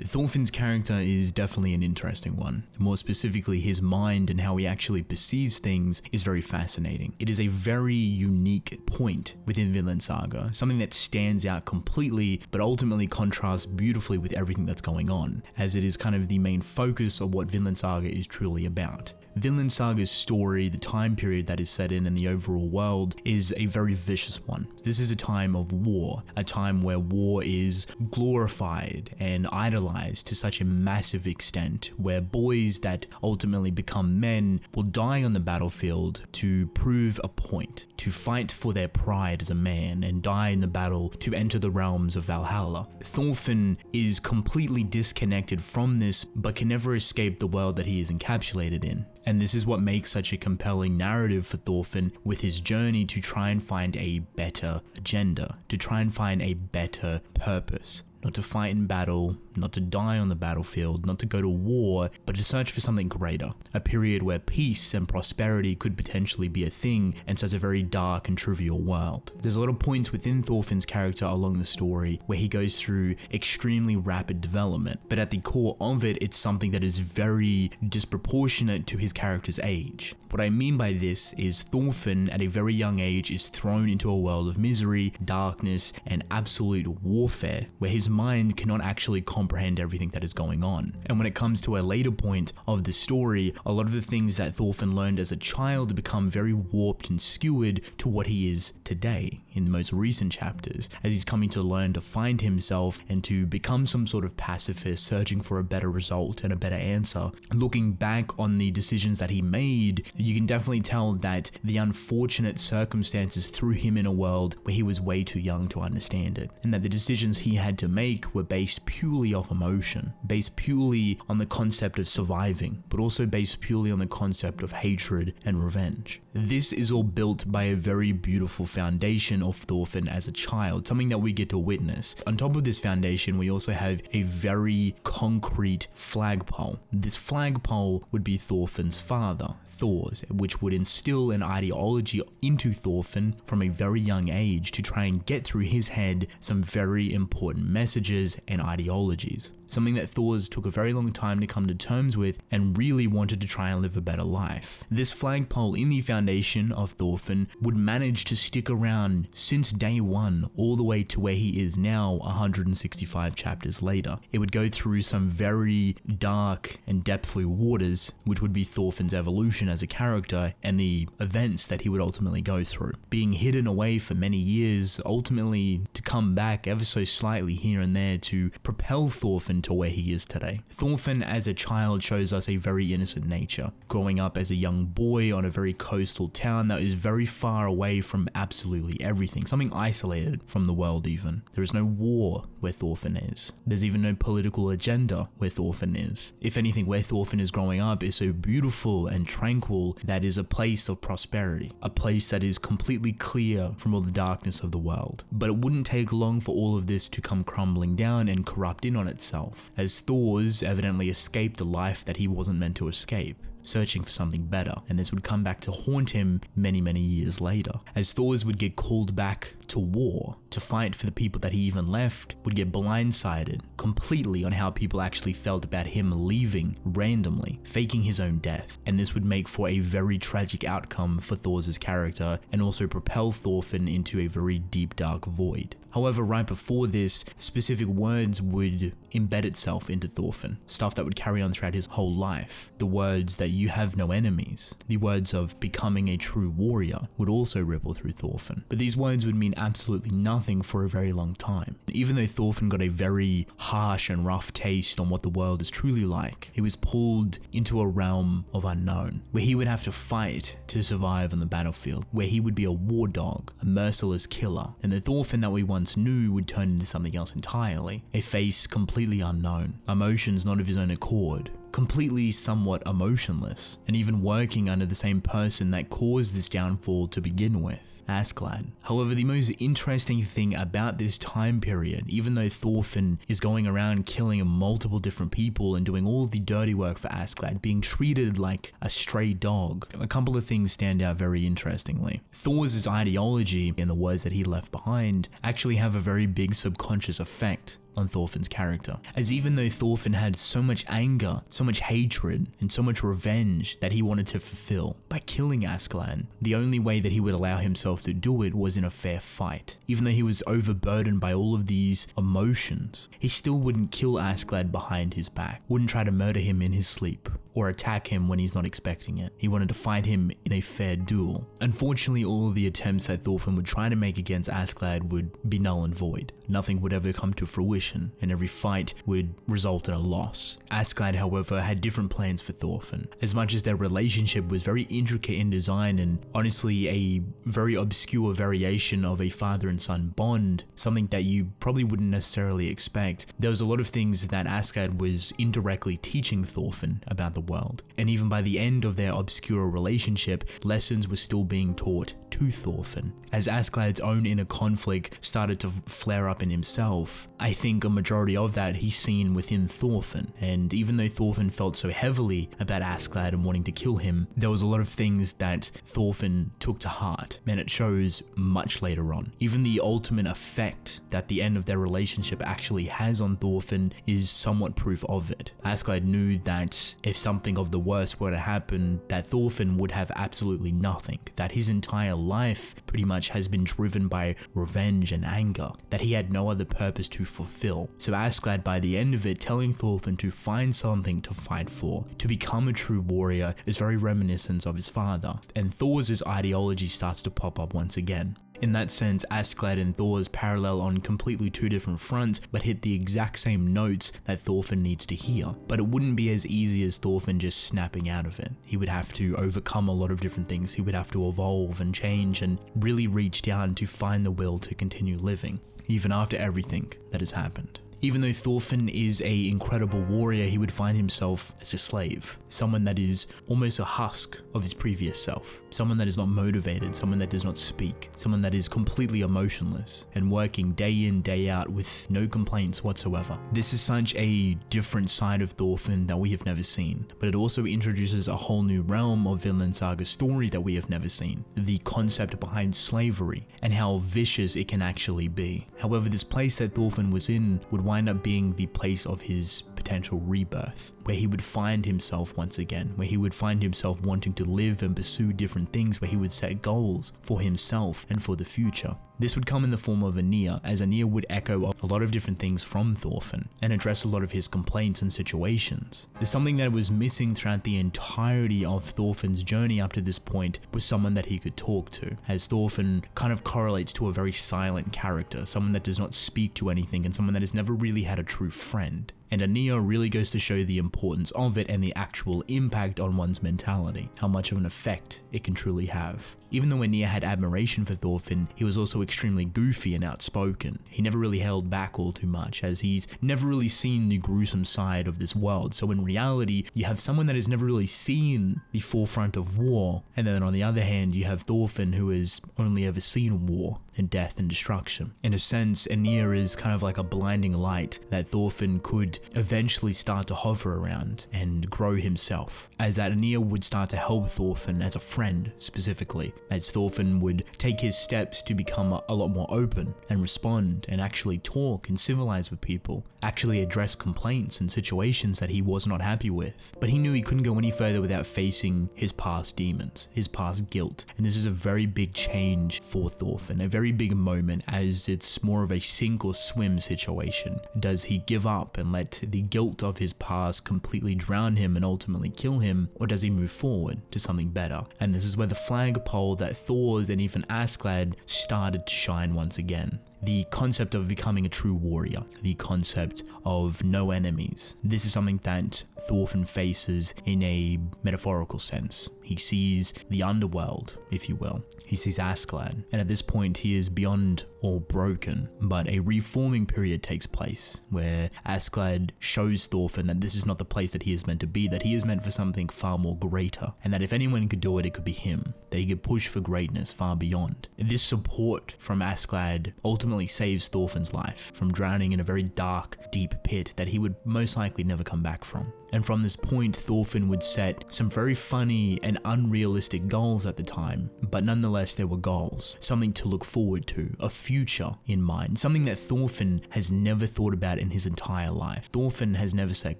Thorfinn's character is definitely an interesting one. More specifically, his mind and how he actually perceives things is very fascinating. It is a very unique point within Vinland Saga, something that stands out completely but ultimately contrasts beautifully with everything that's going on, as it is kind of the main focus of what Vinland Saga is truly about. Vinland Saga's story, the time period that is set in and the overall world, is a very vicious one. This is a time of war, a time where war is glorified and idolized to such a massive extent, where boys that ultimately become men will die on the battlefield to prove a point, to fight for their pride as a man and die in the battle to enter the realms of Valhalla. Thorfinn is completely disconnected from this but can never escape the world that he is encapsulated in. And this is what makes such a compelling narrative for Thorfinn with his journey to try and find a better agenda, to try and find a better purpose. Not to fight in battle, not to die on the battlefield, not to go to war, but to search for something greater. A period where peace and prosperity could potentially be a thing in such a very dark and trivial world. There's a lot of points within Thorfinn's character along the story where he goes through extremely rapid development, but at the core of it, it's something that is very disproportionate to his character's age. What I mean by this is Thorfinn at a very young age is thrown into a world of misery, darkness, and absolute warfare, where his mind cannot actually comprehend everything that is going on. And when it comes to a later point of the story, a lot of the things that Thorfinn learned as a child become very warped and skewed to what he is today in the most recent chapters, as he's coming to learn to find himself and to become some sort of pacifist, searching for a better result and a better answer. Looking back on the decisions that he made, you can definitely tell that the unfortunate circumstances threw him in a world where he was way too young to understand it, and that the decisions he had to make were based purely off emotion, based purely on the concept of surviving, but also based purely on the concept of hatred and revenge. This is all built by a very beautiful foundation of Thorfinn as a child, something that we get to witness. On top of this foundation, we also have a very concrete flagpole. This flagpole would be Thorfinn's father, Thor's, which would instill an ideology into Thorfinn from a very young age to try and get through his head some very important messages and ideologies. Something that Thor's took a very long time to come to terms with and really wanted to try and live a better life. This flagpole in the foundation of Thorfinn would manage to stick around since day one all the way to where he is now 165 chapters later. It would go through some very dark and depthful waters, which would be Thorfinn's evolution as a character and the events that he would ultimately go through. Being hidden away for many years, ultimately to come back ever so slightly here and there to propel Thorfinn to where he is today. Thorfinn as a child shows us a very innocent nature, growing up as a young boy on a very coastal town that is very far away from absolutely everything, something isolated from the world even. There is no war where Thorfinn is. There's even no political agenda where Thorfinn is. If anything, where Thorfinn is growing up is so beautiful and tranquil that is a place of prosperity, a place that is completely clear from all the darkness of the world. But it wouldn't take long for all of this to come crumbling down and corrupt in on itself, as Thor's evidently escaped a life that he wasn't meant to escape, searching for something better, and this would come back to haunt him many years later, as Thor's would get called back to war, to fight for the people that he even left, would get blindsided completely on how people actually felt about him leaving randomly, faking his own death, and this would make for a very tragic outcome for Thor's character and also propel Thorfinn into a very deep dark void. However, right before this, specific words would embed itself into Thorfinn, stuff that would carry on throughout his whole life. The words that you have no enemies, the words of becoming a true warrior would also ripple through Thorfinn. But these words would mean absolutely nothing for a very long time. Even though Thorfinn got a very harsh and rough taste on what the world is truly like, he was pulled into a realm of unknown, where he would have to fight to survive on the battlefield, where he would be a war dog, a merciless killer, and the Thorfinn that we once knew would turn into something else entirely, a face completely unknown, emotions not of his own accord, completely somewhat emotionless, and even working under the same person that caused this downfall to begin with, Askeladd. However, the most interesting thing about this time period, even though Thorfinn is going around killing multiple different people and doing all the dirty work for Askeladd, being treated like a stray dog, a couple of things stand out very interestingly. Thor's ideology and the words that he left behind actually have a very big subconscious effect on Thorfinn's character, as even though Thorfinn had so much anger, so much hatred, and so much revenge that he wanted to fulfill by killing Askeladd, the only way that he would allow himself to do it was in a fair fight. Even though he was overburdened by all of these emotions, he still wouldn't kill Askeladd behind his back, wouldn't try to murder him in his sleep, or attack him when he's not expecting it. He wanted to fight him in a fair duel. Unfortunately, all of the attempts that Thorfinn would try to make against Askeladd would be null and void. Nothing would ever come to fruition, and every fight would result in a loss. Askeladd, however, had different plans for Thorfinn. As much as their relationship was very intricate in design and honestly a very obscure variation of a father and son bond, something that you probably wouldn't necessarily expect, there was a lot of things that Askeladd was indirectly teaching Thorfinn about the world. And even by the end of their obscure relationship, lessons were still being taught to Thorfinn. As Askeladd's own inner conflict started to flare up in himself, I think a majority of that he's seen within Thorfinn. And even though Thorfinn felt so heavily about Askeladd and wanting to kill him, there was a lot of things that Thorfinn took to heart, and it shows much later on. Even the ultimate effect that the end of their relationship actually has on Thorfinn is somewhat proof of it. Askeladd knew that if something of the worst were to happen, that Thorfinn would have absolutely nothing, that his entire life pretty much has been driven by revenge and anger, that he had no other purpose to fulfill. So Askeladd, by the end of it, telling Thorfinn to find something to fight for, to become a true warrior, is very reminiscent of his father, and Thor's ideology starts to pop up once again. In that sense, Askeladd and Thor's parallel on completely two different fronts, but hit the exact same notes that Thorfinn needs to hear. But it wouldn't be as easy as Thorfinn just snapping out of it. He would have to overcome a lot of different things. He would have to evolve and change and really reach down to find the will to continue living, even after everything that has happened. Even though Thorfinn is an incredible warrior, he would find himself as a slave, someone that is almost a husk of his previous self, someone that is not motivated, someone that does not speak, someone that is completely emotionless and working day in, day out with no complaints whatsoever. This is such a different side of Thorfinn that we have never seen, but it also introduces a whole new realm of Vinland Saga story that we have never seen, the concept behind slavery and how vicious it can actually be. However, this place that Thorfinn was in would wind up being the place of his potential rebirth, where he would find himself once again, where he would find himself wanting to live and pursue different things, where he would set goals for himself and for the future. This would come in the form of Aenir, as Aenir would echo a lot of different things from Thorfinn and address a lot of his complaints and situations. There's something that was missing throughout the entirety of Thorfinn's journey up to this point was someone that he could talk to, as Thorfinn kind of correlates to a very silent character, someone that does not speak to anything and someone that has never really had a true friend. And Aenir really goes to show the importance of it and the actual impact on one's mentality, how much of an effect it can truly have. Even though Aenir had admiration for Thorfinn, he was also extremely goofy and outspoken. He never really held back all too much, as he's never really seen the gruesome side of this world. So in reality, you have someone that has never really seen the forefront of war, and then on the other hand, you have Thorfinn, who has only ever seen war and death and destruction. In a sense, Aenir is kind of like a blinding light that Thorfinn could eventually start to hover around and grow himself, as that Aenir would start to help Thorfinn as a friend specifically, as Thorfinn would take his steps to become a lot more open and respond and actually talk and civilize with people, actually address complaints and situations that he was not happy with. But he knew he couldn't go any further without facing his past demons, his past guilt, and this is a very big change for Thorfinn, a very big moment, as it's more of a sink or swim situation. Does he give up and let the guilt of his past completely drown him and ultimately kill him, or does he move forward to something better? And this is where the flagpole that Thor's and even Askeladd started to shine once again. The concept of becoming a true warrior, the concept of no enemies. This is something that Thorfinn faces in a metaphorical sense. He sees the underworld, if you will. He sees Askeladd, and at this point he is beyond all broken, but a reforming period takes place where Askeladd shows Thorfinn that this is not the place that he is meant to be, that he is meant for something far more greater, and that if anyone could do it, it could be him, that he could push for greatness far beyond. This support from Askeladd ultimately ultimately saves Thorfinn's life from drowning in a very dark, deep pit that he would most likely never come back from. And from this point, Thorfinn would set some very funny and unrealistic goals at the time, but nonetheless they were goals, something to look forward to, a future in mind, something that Thorfinn has never thought about in his entire life. Thorfinn has never set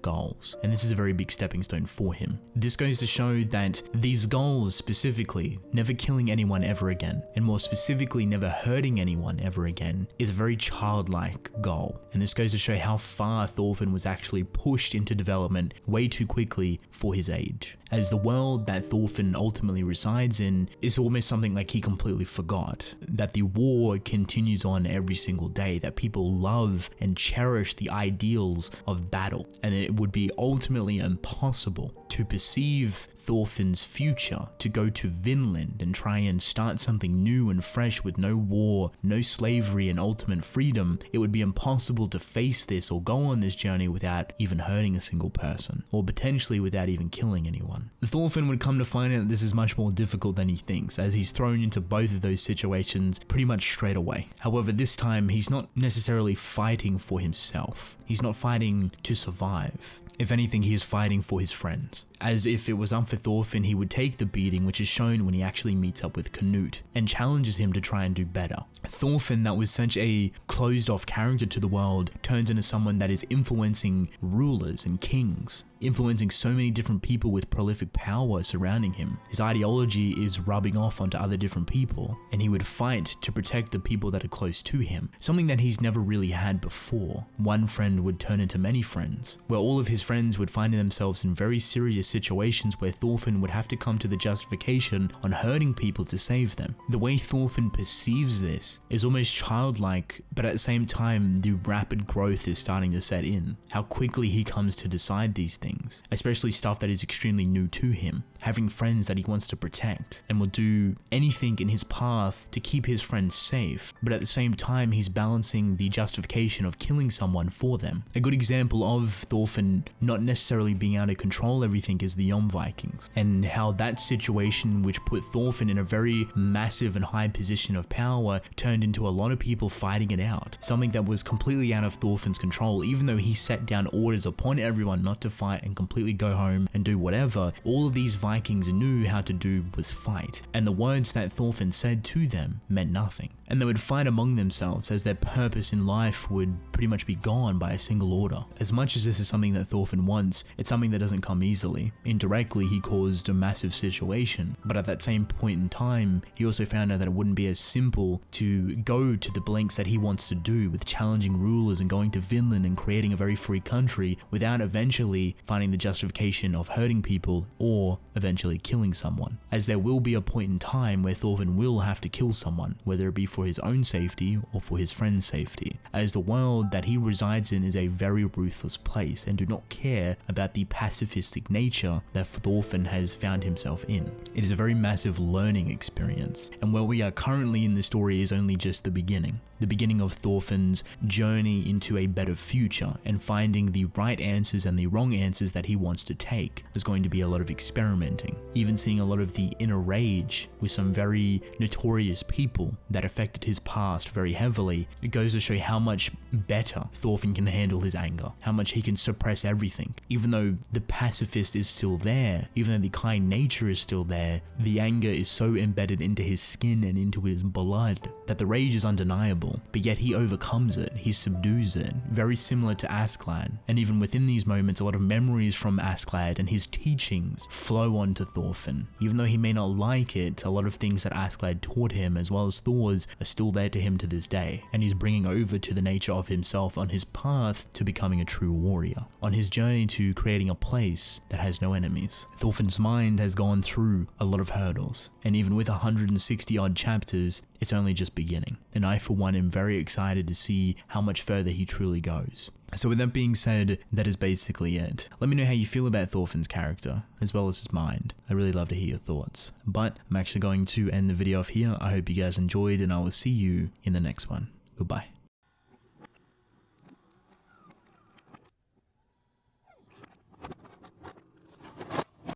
goals, and this is a very big stepping stone for him. This goes to show that these goals, specifically never killing anyone ever again, and more specifically never hurting anyone ever again, is a very childlike goal. And this goes to show how far Thorfinn was actually pushed into development way too quickly for his age, as the world that Thorfinn ultimately resides in is almost something like he completely forgot, that the war continues on every single day, that people love and cherish the ideals of battle, and it would be ultimately impossible to perceive Thorfinn's future, to go to Vinland and try and start something new and fresh with no war, no slavery, and ultimate freedom. It would be impossible to face this or go on this journey without even hurting a single person, or potentially without even killing anyone. Thorfinn would come to find out that this is much more difficult than he thinks, as he's thrown into both of those situations pretty much straight away. However, this time he's not necessarily fighting for himself. He's not fighting to survive. If anything, he is fighting for his friends. As if it was up for Thorfinn, he would take the beating, which is shown when he actually meets up with Canute and challenges him to try and do better. Thorfinn, that was such a closed off character to the world, turns into someone that is influencing rulers and kings, influencing so many different people with prolific power surrounding him. His ideology is rubbing off onto other different people, and he would fight to protect the people that are close to him, something that he's never really had before. One friend would turn into many friends, where all of his friends would find themselves in very serious situations where Thorfinn would have to come to the justification on hurting people to save them. The way Thorfinn perceives this is almost childlike, but at the same time, the rapid growth is starting to set in. How quickly he comes to decide these things, especially stuff that is extremely new to him, having friends that he wants to protect, and will do anything in his path to keep his friends safe, but at the same time, he's balancing the justification of killing someone for them. A good example of Thorfinn not necessarily being able to control everything is the Yom Vikings, and how that situation, which put Thorfinn in a very massive and high position of power, turned into a lot of people fighting it out, something that was completely out of Thorfinn's control. Even though he set down orders upon everyone not to fight and completely go home and do whatever, all of these Vikings knew how to do was fight, and the words that Thorfinn said to them meant nothing, and they would fight among themselves as their purpose in life would pretty much be gone by a single order. As much as this is something that Thorfinn wants, it's something that doesn't come easily. Indirectly, he caused a massive situation, but at that same point in time, he also found out that it wouldn't be as simple to go to the lengths that he wants to do with challenging rulers and going to Vinland and creating a very free country without eventually finding the justification of hurting people or eventually killing someone. As there will be a point in time where Thorfinn will have to kill someone, whether it be for his own safety or for his friend's safety, as the world that he resides in is a very ruthless place and do not care about the pacifistic nature that Thorfinn has found himself in. It is a very massive learning experience, and where we are currently in the story is only just the beginning of Thorfinn's journey into a better future and finding the right answers and the wrong answers that he wants to take. There's going to be a lot of experimenting, even seeing a lot of the inner rage with some very notorious people that affected his past very heavily. It goes to show how much better Thorfinn can handle his anger, how much he can suppress everything. Even though the pacifist is still there, even though the kind nature is still there, the anger is so embedded into his skin and into his blood that the rage is undeniable, but yet he overcomes it, he subdues it, very similar to Askeladd. And even within these moments, a lot of memories from Askeladd and his teachings flow onto Thorfinn. Even though he may not like it, a lot of things that Askeladd taught him, as well as Thor's, are still there to him to this day, and he's bringing over to the nature of himself on his path to becoming a true warrior, on his journey to creating a place that has no enemies. Thorfinn's mind has gone through a lot of hurdles, and even with 160 odd chapters, it's only just beginning. And I, for one, am very excited to see how much further he truly goes. So with that being said, that is basically it. Let me know how you feel about Thorfinn's character, as well as his mind. I really love to hear your thoughts. But I'm actually going to end the video off here. I hope you guys enjoyed, and I will see you in the next one. Goodbye.